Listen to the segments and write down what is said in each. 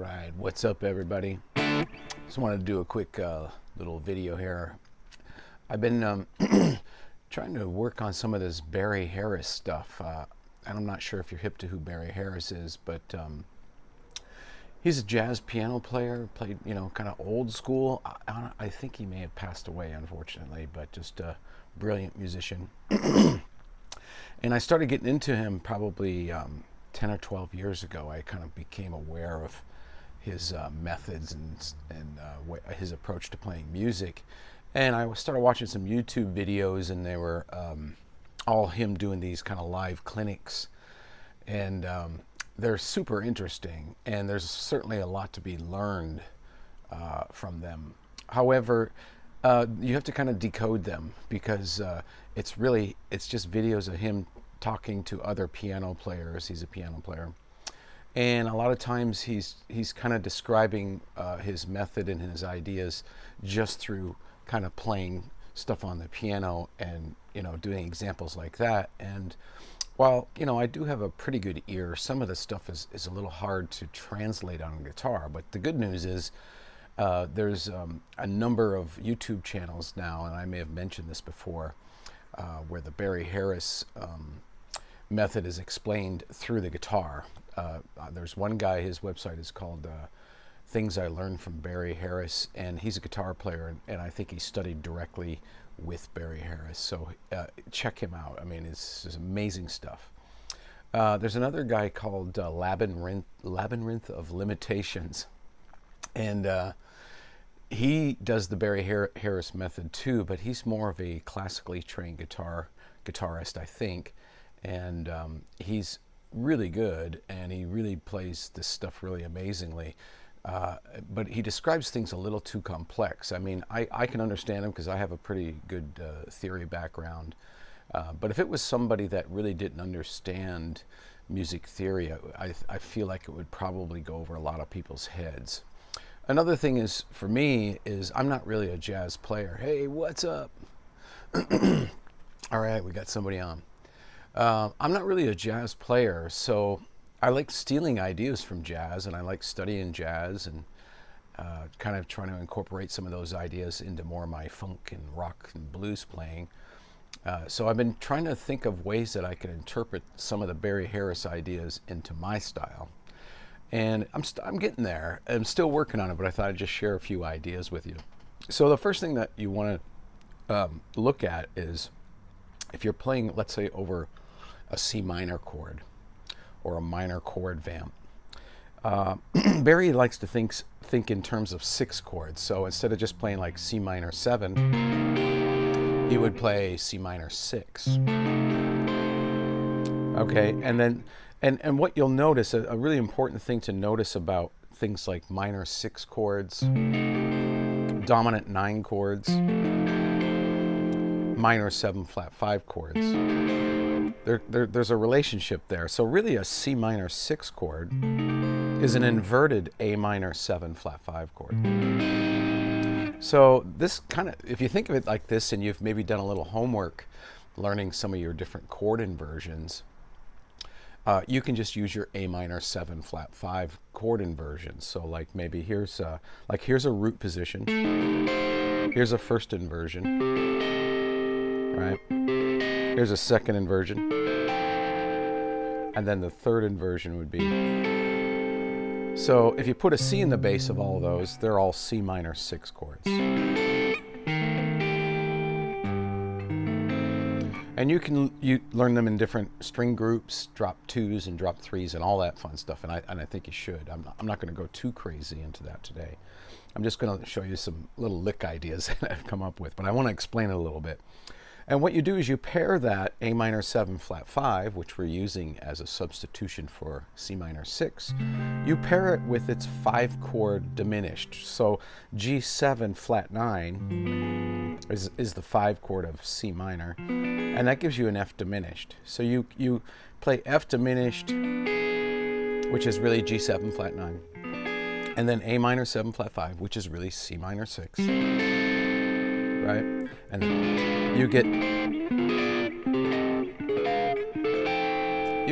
right, what's up everybody? Just wanted to do a quick little video here. I've been trying to work on some of this Barry Harris stuff. And I'm not sure if you're hip to who Barry Harris is, but he's a jazz piano player, played, you know, kind of old school. I think he may have passed away, unfortunately, but just a brilliant musician. And I started getting into him probably 10 or 12 years ago. I kind of became aware of his methods and his approach to playing music. And I started watching some YouTube videos, and they were all him doing these kind of live clinics. And they're super interesting, and there's certainly a lot to be learned from them. However, you have to kind of decode them, because it's just videos of him talking to other piano players. He's a piano player, and a lot of times he's kind of describing his method and his ideas just through kind of playing stuff on the piano and, you know, doing examples like that. And while, you know, I do have a pretty good ear, some of the stuff is a little hard to translate on guitar. But the good news is there's a number of YouTube channels now, and I may have mentioned this before, where the Barry Harris method is explained through the guitar. There's one guy, his website is called Things I Learned from Barry Harris, and he's a guitar player, and I think he studied directly with Barry Harris. So check him out. I mean, it's amazing stuff. There's another guy called Labyrinth of Limitations, and he does the Barry Harris method too, but he's more of a classically trained guitarist, I think. And he's really good, and he really plays this stuff really amazingly. But he describes things a little too complex. I mean, I can understand him because I have a pretty good theory background. But if it was somebody that really didn't understand music theory, I feel like it would probably go over a lot of people's heads. Another thing is, for me, is I'm not really a jazz player. Hey, what's up? All right, we got somebody on. I'm not really a jazz player, so I like stealing ideas from jazz, and I like studying jazz and kind of trying to incorporate some of those ideas into more of my funk and rock and blues playing. So I've been trying to think of ways that I can interpret some of the Barry Harris ideas into my style. And I'm getting there. I'm still working on it, but I thought I'd just share a few ideas with you. So the first thing that you want to look at is, if you're playing, let's say, over a C minor chord or a minor chord vamp, Barry likes to think in terms of 6 chords. So instead of just playing like C minor 7, he would play C minor 6. Okay, and then and what you'll notice, a really important thing to notice about things like minor 6 chords, dominant 9 chords, minor 7 flat 5 chords, there's a relationship there. So really a C minor 6 chord is an inverted A minor 7 flat 5 chord. So this kind of, if you think of it like this, and you've maybe done a little homework learning some of your different chord inversions, you can just use your A minor 7 flat 5 chord inversions. So like maybe here's a root position, here's a first inversion, right? Here's a second inversion, and then the third inversion would be. So if you put a C in the base of all of those, they're all C minor 6 chords. And you learn them in different string groups, drop 2s and drop 3s and all that fun stuff. And I think you should. I'm not going to go too crazy into that today. I'm just going to show you some little lick ideas that I've come up with, but I want to explain it a little bit. And what you do is you pair that A minor 7 flat 5, which we're using as a substitution for C minor 6, you pair it with its 5 chord diminished. So G7 flat 9 is the 5 chord of C minor, and that gives you an F diminished. So you play F diminished, which is really G7 flat 9, and then A minor 7 flat 5, which is really C minor 6. Right? And you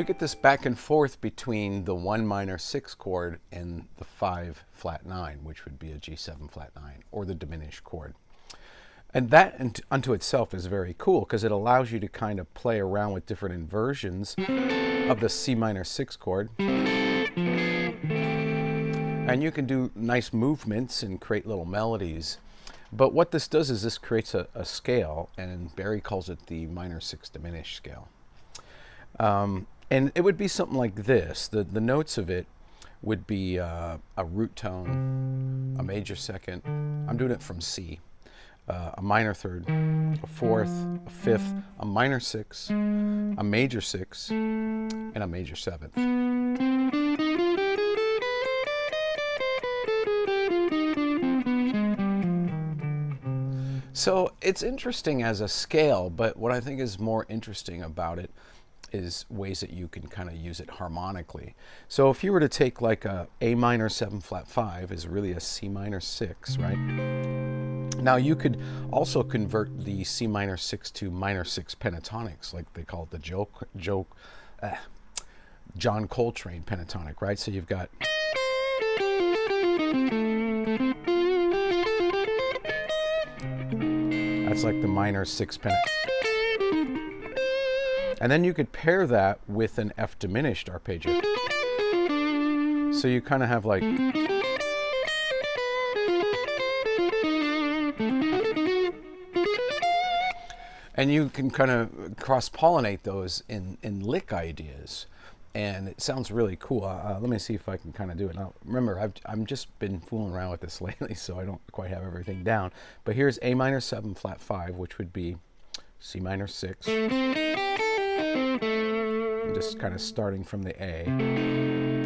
you get this back and forth between the 1 minor 6 chord and the 5 flat 9, which would be a G7 flat 9, or the diminished chord. And that unto itself is very cool because it allows you to kind of play around with different inversions of the C minor 6 chord. And you can do nice movements and create little melodies. But what this does is this creates a scale, and Barry calls it the minor 6 diminished scale. And it would be something like this. The notes of it would be a root tone, a major second. I'm doing it from C. A minor third, a fourth, a fifth, a minor 6, a major 6, and a major 7th. So it's interesting as a scale, but what I think is more interesting about it is ways that you can kind of use it harmonically. So if you were to take like a minor 7 flat 5 is really a C minor 6, right? Now you could also convert the C minor 6 to minor 6 pentatonics, like they call it the John Coltrane pentatonic, right? So you've got that's like the minor 6 pentatonic. And then you could pair that with an F diminished arpeggio. So you kind of have like, and you can kind of cross-pollinate those in lick ideas. And it sounds really cool. Let me see if I can kind of do it. Now, remember, I've just been fooling around with this lately, so I don't quite have everything down. But here's A minor 7 flat 5, which would be C minor 6. I'm just kind of starting from the A,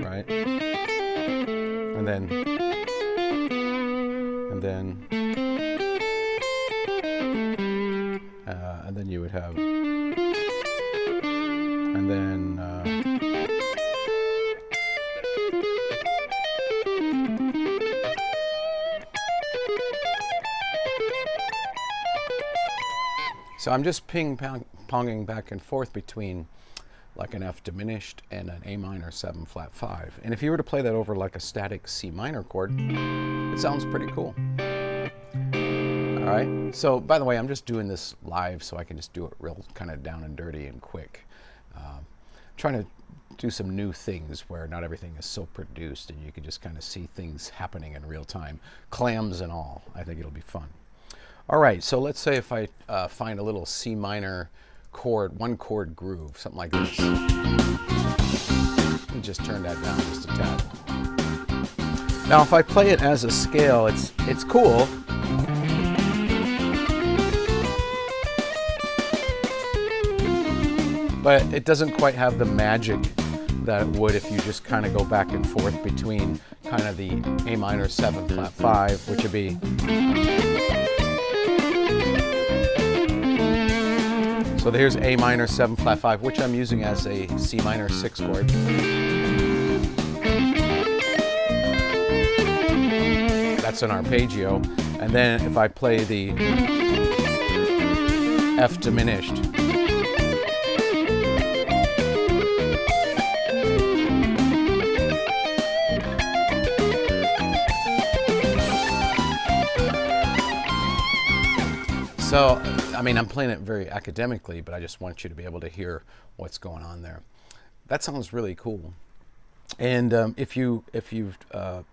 right? And then, and then you would have, and then, so I'm just ping-ponging back and forth between like an F diminished and an A minor 7 flat 5. And if you were to play that over like a static C minor chord, it sounds pretty cool. All right, so by the way, I'm just doing this live so I can just do it real kind of down and dirty and quick. Trying to do some new things where not everything is so produced and you can just kind of see things happening in real time, clams and all. I think it'll be fun. All right, so let's say if I find a little C minor chord, 1 chord groove, something like this. And just turn that down just a tad. Now if I play it as a scale, it's cool. But it doesn't quite have the magic that it would if you just kind of go back and forth between kind of the A minor 7 flat 5, which would be, so here's A minor 7 flat 5, which I'm using as a C minor 6 chord. That's an arpeggio. And then if I play the F diminished, so, I mean, I'm playing it very academically, but I just want you to be able to hear what's going on there. That sounds really cool. And if you've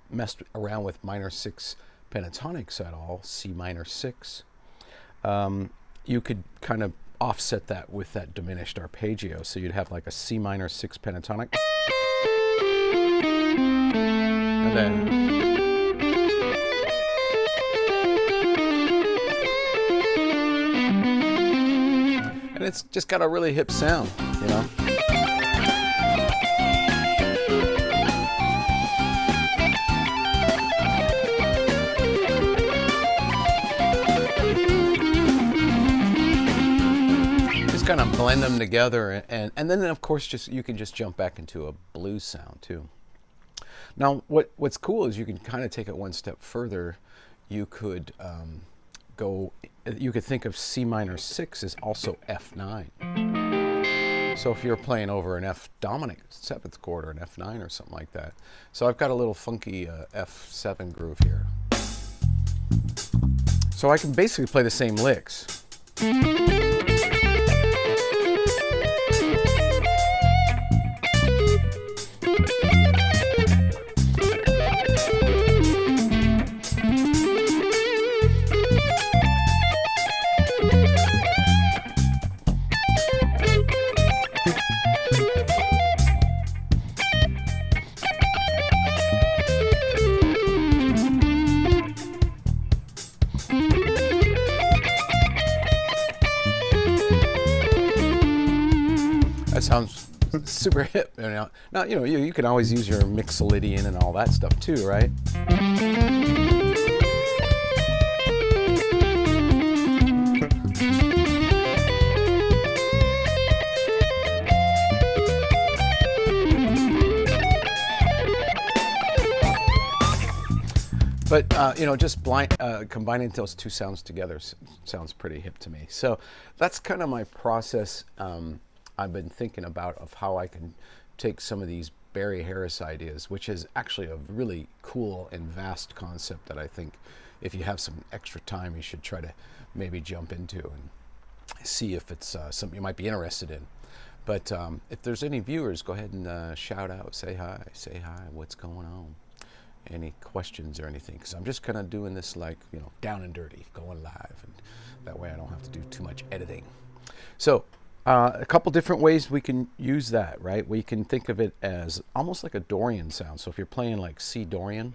messed around with minor 6 pentatonics at all, C minor 6, you could kind of offset that with that diminished arpeggio. So you'd have like a C minor 6 pentatonic. And then, and it's just got a really hip sound, you know. Just kind of blend them together, and then of course you can just jump back into a blues sound too. Now what's cool is you can kind of take it one step further. You could you could think of C minor 6 as also F9. So if you're playing over an F dominant 7th chord or an F9 or something like that. So I've got a little funky F7 groove here. So I can basically play the same licks. That sounds super hip. Now, you know, you can always use your Mixolydian and all that stuff too, right? But you know, just combining those two sounds together sounds pretty hip to me. So that's kind of my process. I've been thinking about of how I can take some of these Barry Harris ideas, which is actually a really cool and vast concept that I think if you have some extra time, you should try to maybe jump into and see if it's something you might be interested in. But if there's any viewers, go ahead and shout out, say hi, what's going on? Any questions or anything, because I'm just kind of doing this like, you know, down and dirty, going live, and that way I don't have to do too much editing. So a couple different ways we can use that, right? We can think of it as almost like a Dorian sound. So if you're playing like C Dorian.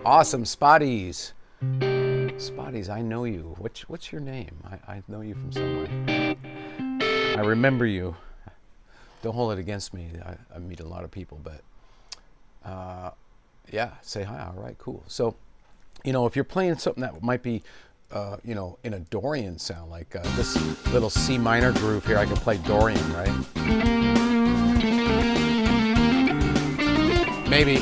Awesome, Spotties. Spotties, I know you. What's your name? I know you from somewhere. I remember you. Don't hold it against me. I meet a lot of people, but yeah, say hi. All right, cool. So, you know, if you're playing something that might be, you know, in a Dorian sound, like this little C minor groove here, I can play Dorian, right? Maybe.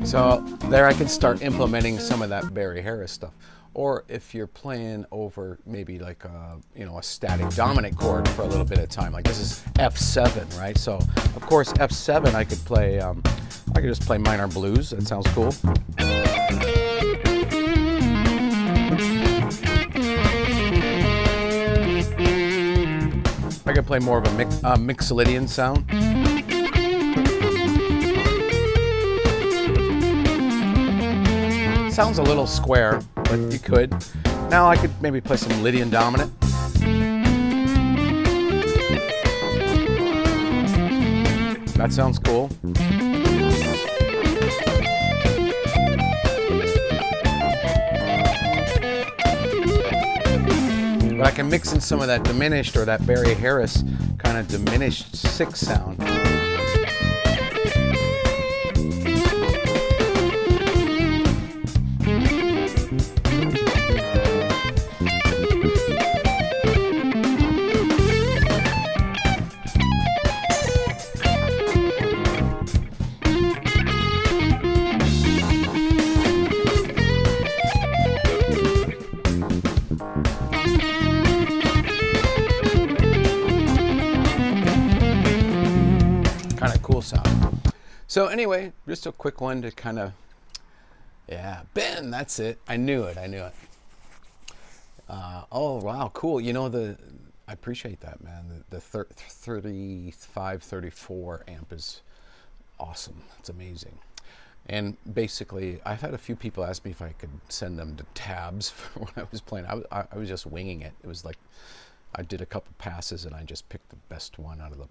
So there I can start implementing some of that Barry Harris stuff. Or if you're playing over maybe like a, you know, a static dominant chord for a little bit of time, like this is F7, right? So of course F7 I could play, I could just play minor blues. That sounds cool. I could play more of a Mixolydian sound. Sounds a little square, but you could. Now I could maybe play some Lydian dominant. That sounds cool. But I can mix in some of that diminished or that Barry Harris kind of diminished 6 sound. Sound. So anyway, just a quick one to kind of, yeah, Ben, that's it. I knew it. Oh wow, cool. You know, I appreciate that, man. The 3534 amp is awesome. It's amazing. And basically, I've had a few people ask me if I could send them to tabs for when I was playing. I was just winging it. It was like I did a couple passes and I just picked the best one out of the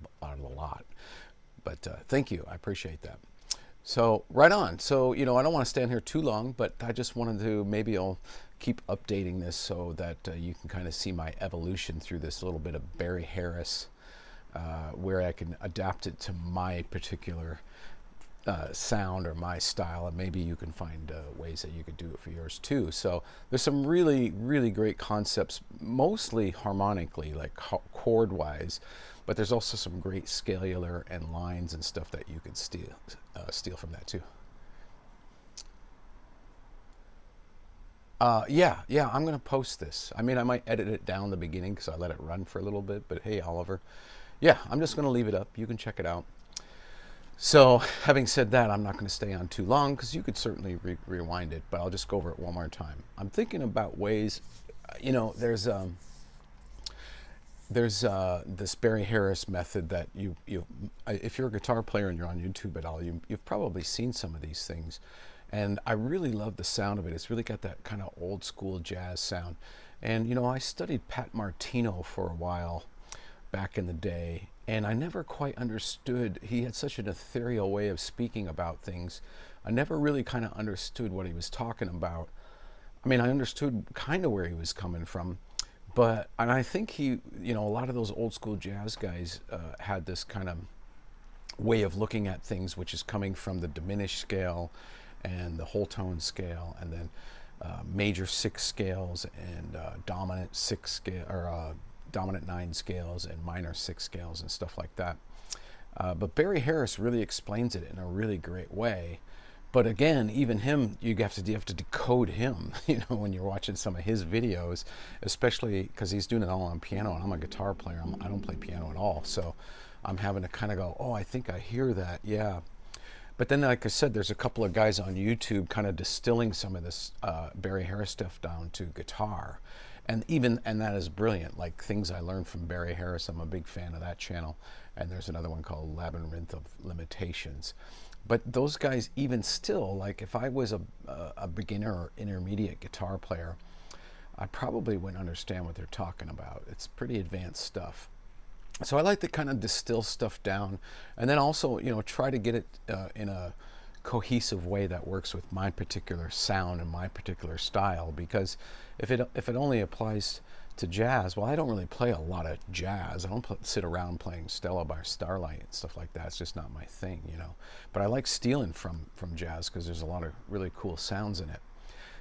lot. But thank you, I appreciate that. So right on. So, you know, I don't want to stand here too long, but I just wanted to, maybe I'll keep updating this so that you can kind of see my evolution through this little bit of Barry Harris, where I can adapt it to my particular sound or my style, and maybe you can find ways that you could do it for yours too. So there's some really, really great concepts, mostly harmonically, like chord wise, but there's also some great scalar and lines and stuff that you can steal from that too. Yeah, I'm gonna post this. I mean, I might edit it down the beginning because I let it run for a little bit, but hey, Oliver, yeah, I'm just gonna leave it up. You can check it out. So having said that, I'm not going to stay on too long because you could certainly rewind it, but I'll just go over it one more time. I'm thinking about ways, you know, there's this Barry Harris method that if you're a guitar player and you're on YouTube at all, you've probably seen some of these things. And I really love the sound of it. It's really got that kind of old school jazz sound. And, you know, I studied Pat Martino for a while back in the day, and I never quite understood. He had such an ethereal way of speaking about things. I never really kind of understood what he was talking about. I mean, I understood kind of where he was coming from, and I think he, you know, a lot of those old school jazz guys had this kind of way of looking at things, which is coming from the diminished scale and the whole tone scale, and then major 6 scales and dominant 6 scale, or dominant 9 scales and minor 6 scales and stuff like that. But Barry Harris really explains it in a really great way. But again, even him, you have to decode him, you know, when you're watching some of his videos, especially because he's doing it all on piano, and I'm a guitar player. I don't play piano at all, so I'm having to kind of go, oh, I think I hear that, yeah. But then, like I said, there's a couple of guys on YouTube kind of distilling some of this Barry Harris stuff down to guitar. And that is brilliant. Like things I learned from Barry Harris, I'm a big fan of that channel. And there's another one called Labyrinth of Limitations. But those guys, even still, like if I was a beginner or intermediate guitar player, I probably wouldn't understand what they're talking about. It's pretty advanced stuff. So I like to kind of distill stuff down, and then also, you know, try to get it in a cohesive way that works with my particular sound and my particular style. Because if it only applies to jazz, well, I don't really play a lot of jazz. I don't sit around playing Stella by Starlight and stuff like that. It's just not my thing, you know. But I like stealing from jazz because there's a lot of really cool sounds in it.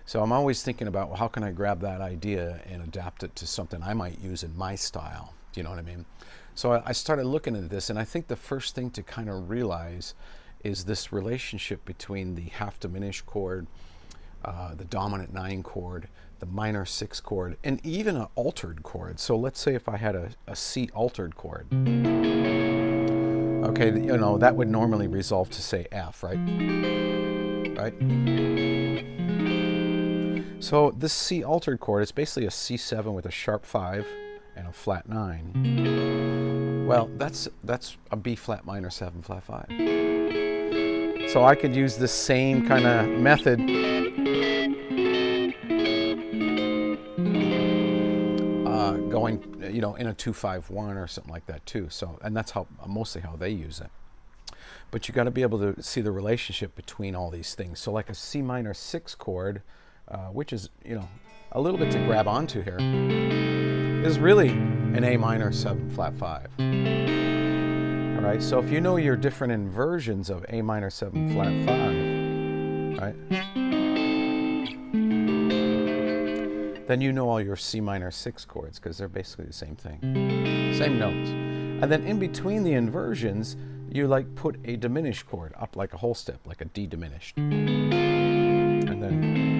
So I'm always thinking about, well, how can I grab that idea and adapt it to something I might use in my style? Do you know what I mean? So I started looking at this, and I think the first thing to kind of realize is this relationship between the half diminished chord, the dominant 9 chord, the minor 6 chord, and even an altered chord. So let's say if I had a C altered chord. Okay, you know, that would normally resolve to say F, right? Right? So this C altered chord is basically a C7 with a sharp 5 and a flat 9. Well, that's a B flat minor 7 flat 5. So I could use the same kind of method going, you know, in a 2-5-1 or something like that too. So, and that's mostly how they use it. But you got to be able to see the relationship between all these things. So like a C minor 6 chord, which is, you know, a little bit to grab onto here, is really an A minor 7 flat 5. All right, so if you know your different inversions of A minor 7 flat 5, right, then you know all your C minor 6 chords, because they're basically the same thing, same notes. And then in between the inversions, you like put a diminished chord up like a whole step, like a D diminished. And then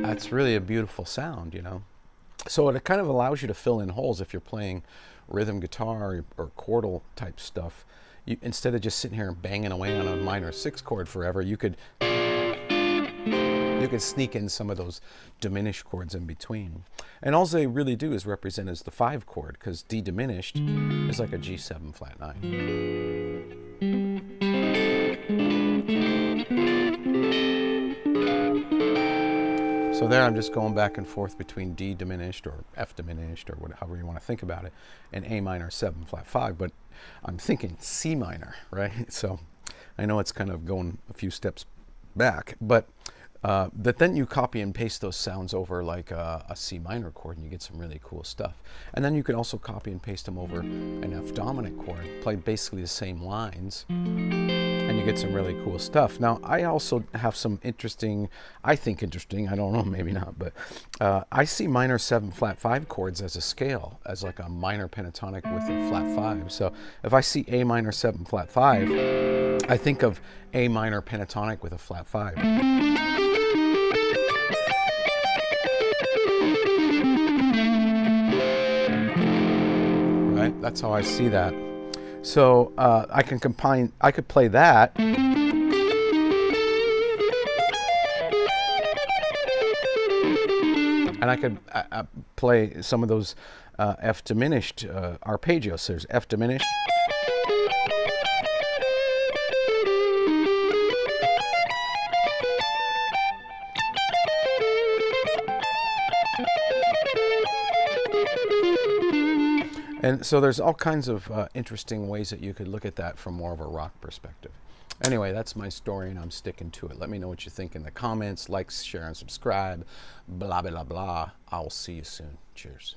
that's really a beautiful sound, you know. So it kind of allows you to fill in holes if you're playing rhythm guitar or chordal type stuff. Instead of just sitting here and banging away on a minor 6 chord forever, you could sneak in some of those diminished chords in between. And all they really do is represent as the 5 chord, because D diminished is like a G7 flat 9. So there I'm just going back and forth between D diminished or F diminished or however you want to think about it, and A minor 7 flat 5, but I'm thinking C minor, right? So I know it's kind of going a few steps back, but But then you copy and paste those sounds over like a C minor chord, and you get some really cool stuff. And then you can also copy and paste them over an F dominant chord, play basically the same lines, and you get some really cool stuff. Now, I also have some interesting, I think interesting, I don't know, maybe not, but I see minor 7 flat 5 chords as a scale, as like a minor pentatonic with a flat 5. So if I see A minor 7 flat 5, I think of A minor pentatonic with a flat 5. Right? That's how I see that. So I could play that. And I could play some of those F diminished arpeggios. There's F diminished. And so there's all kinds of interesting ways that you could look at that from more of a rock perspective. Anyway, that's my story, and I'm sticking to it. Let me know what you think in the comments. Like, share, and subscribe. Blah, blah, blah. I'll see you soon. Cheers.